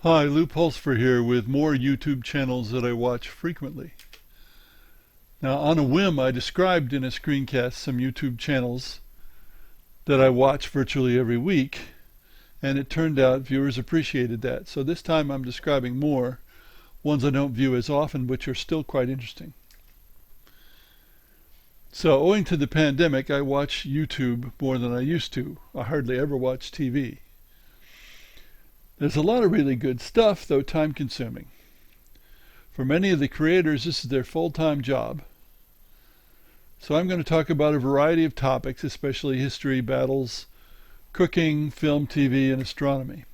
Hi, Lou Pulsfer here with more YouTube channels that I watch frequently. Now, on a whim, I described in a screencast some YouTube channels that I watch virtually every week, and it turned out viewers appreciated that. So this time I'm describing more, ones I don't view as often, which are still quite interesting. So, owing to the pandemic, I watch YouTube more than I used to. I hardly ever watch TV. There's a lot of really good stuff, though time-consuming. For many of the creators, this is their full-time job. So I'm going to talk about a variety of topics, especially history, battles, cooking, film, TV, and astronomy.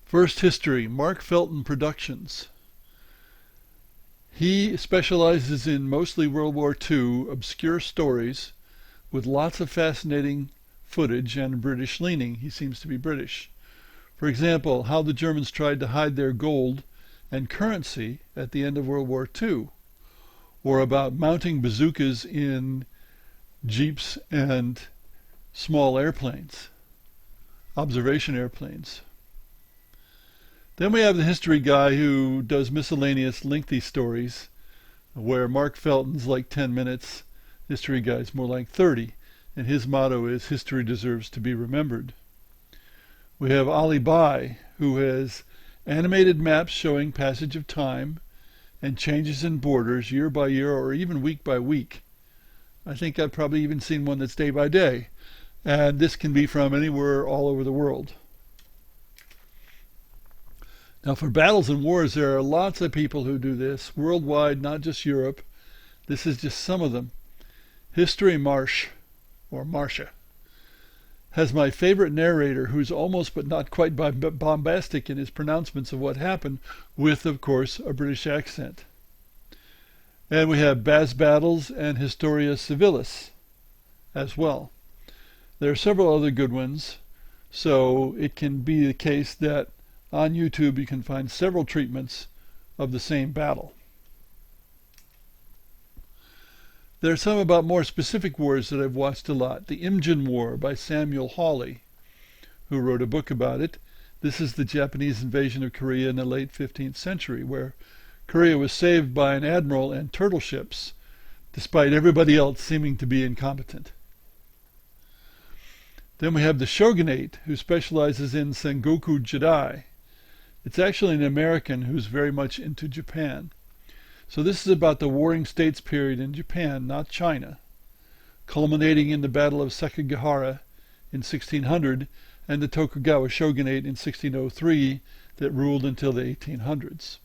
First, history. Mark Felton Productions. He specializes in mostly World War II obscure stories with lots of fascinating footage and British leaning. He seems to be British. For example, how the Germans tried to hide their gold and currency at the end of World War II, or about mounting bazookas in jeeps and small airplanes, observation airplanes. Then we have the history guy who does miscellaneous lengthy stories, where Mark Felton's like 10 minutes, history guy's more like 30, and his motto is history deserves to be remembered. We have Ali Bai, who has animated maps showing passage of time and changes in borders year by year or even week by week. I think I've probably even seen one that's day by day. And this can be from anywhere all over the world. Now for battles and wars, there are lots of people who do this, worldwide, not just Europe. This is just some of them. History Marsh, or Marsha, has my favorite narrator who's almost but not quite bombastic in his pronouncements of what happened, with, of course, a British accent. And we have Baz Battles and Historia Civilis as well. There are several other good ones, so it can be the case that on YouTube you can find several treatments of the same battle. There are some about more specific wars that I've watched a lot. The Imjin War by Samuel Hawley, who wrote a book about it. This is the Japanese invasion of Korea in the late 15th century, where Korea was saved by an admiral and turtle ships, despite everybody else seeming to be incompetent. Then we have the Shogunate, who specializes in Sengoku Jidai. It's actually an American who's very much into Japan. So this is about the Warring States period in Japan, not China, culminating in the Battle of Sekigahara in 1600 and the Tokugawa Shogunate in 1603 that ruled until the 1800s.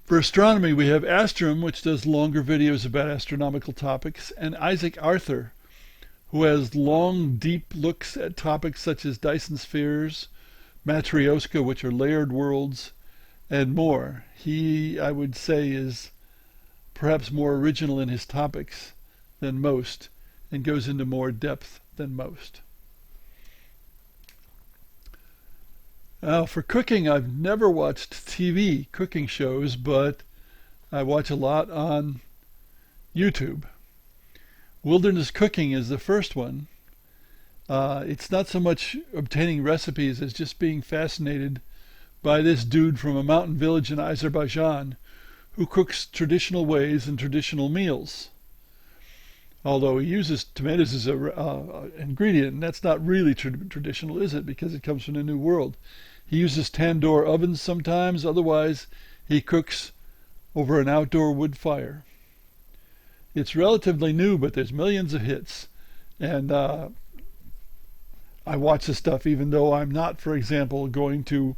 For astronomy, we have Astrum, which does longer videos about astronomical topics, and Isaac Arthur, who has long, deep looks at topics such as Dyson spheres, Matryoshka, which are layered worlds, and more. He, I would say, is perhaps more original in his topics than most, and goes into more depth than most. Now, for cooking, I've never watched TV cooking shows, but I watch a lot on YouTube. Wilderness Cooking is the first one. It's not so much obtaining recipes as just being fascinated by this dude from a mountain village in Azerbaijan who cooks traditional ways and traditional meals. Although he uses tomatoes as an ingredient, and that's not really traditional, is it? Because it comes from the New World. He uses tandoor ovens sometimes, otherwise he cooks over an outdoor wood fire. It's relatively new, but there's millions of hits. And I watch this stuff even though I'm not, for example, going to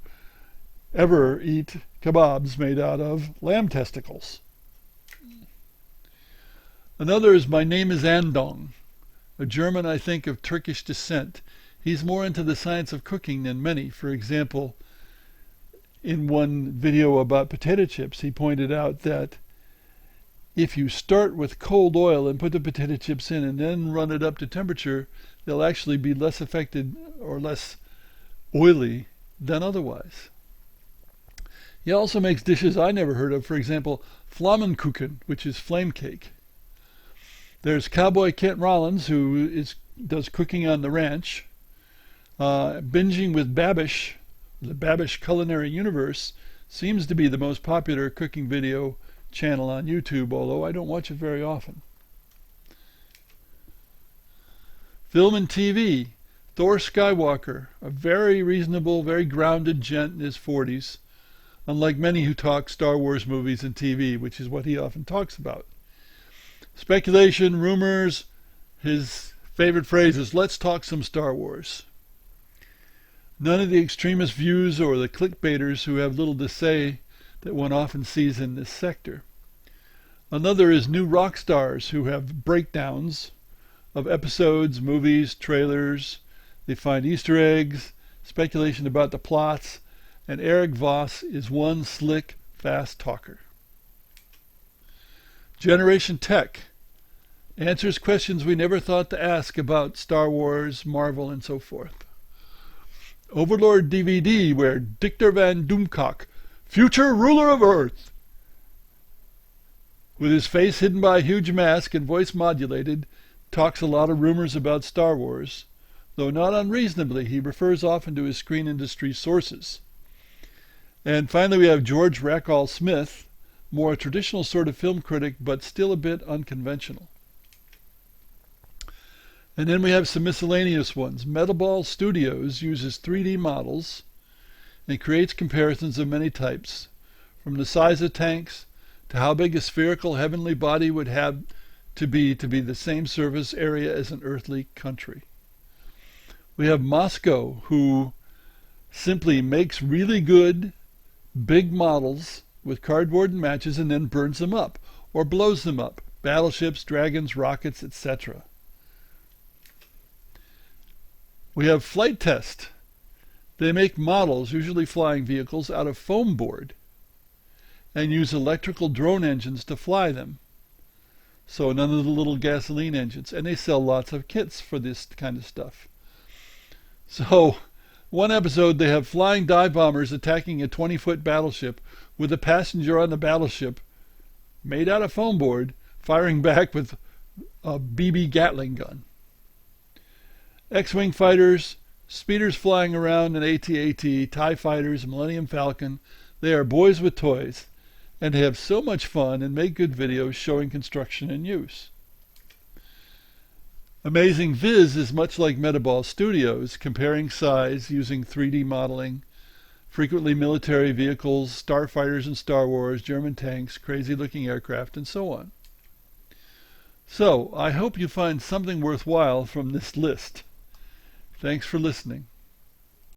ever eat kebabs made out of lamb testicles. Another is My Name is Andong, a German, I think, of Turkish descent. He's more into the science of cooking than many. For example, in one video about potato chips, he pointed out that if you start with cold oil and put the potato chips in and then run it up to temperature, they'll actually be less affected or less oily than otherwise. He also makes dishes I never heard of, for example, Flammenkuchen, which is flame cake. There's Cowboy Kent Rollins, who does cooking on the ranch. Binging with Babish, the Babish Culinary Universe, seems to be the most popular cooking video channel on YouTube, although I don't watch it very often. Film and TV. Thor Skywalker, a very reasonable, very grounded gent in his 40s, unlike many who talk Star Wars movies and TV, which is what he often talks about. Speculation, rumors, his favorite phrase is, let's talk some Star Wars. None of the extremist views or the clickbaiters who have little to say that one often sees in this sector. Another is new rock stars who have breakdowns of episodes, movies, trailers. They find Easter eggs, speculation about the plots, and Eric Voss is one slick, fast talker. Generation Tech answers questions we never thought to ask about Star Wars, Marvel, and so forth. Overlord DVD, where Dictor Van Doomcock, future ruler of Earth, with his face hidden by a huge mask and voice modulated, talks a lot of rumors about Star Wars, though not unreasonably. He refers often to his screen industry sources. And finally we have George Rackall Smith, more a traditional sort of film critic, but still a bit unconventional. And then we have some miscellaneous ones. Metaball Studios uses 3D models and creates comparisons of many types, from the size of tanks to how big a spherical heavenly body would have to be the same surface area as an earthly country. We have Moscow, who simply makes really good big models with cardboard and matches and then burns them up or blows them up. Battleships, dragons, rockets, etc. We have Flight Test. They make models, usually flying vehicles, out of foam board and use electrical drone engines to fly them. So none of the little gasoline engines. And they sell lots of kits for this kind of stuff. So, one episode they have flying dive bombers attacking a 20-foot battleship with a passenger on the battleship, made out of foam board, firing back with a BB Gatling gun. X-Wing fighters, speeders flying around in AT-AT, TIE fighters, Millennium Falcon. They are boys with toys, and they have so much fun and make good videos showing construction and use. Amazing Viz is much like Metaball Studios, comparing size using 3D modeling, frequently military vehicles, starfighters in Star Wars, German tanks, crazy-looking aircraft, and so on. So, I hope you find something worthwhile from this list. Thanks for listening.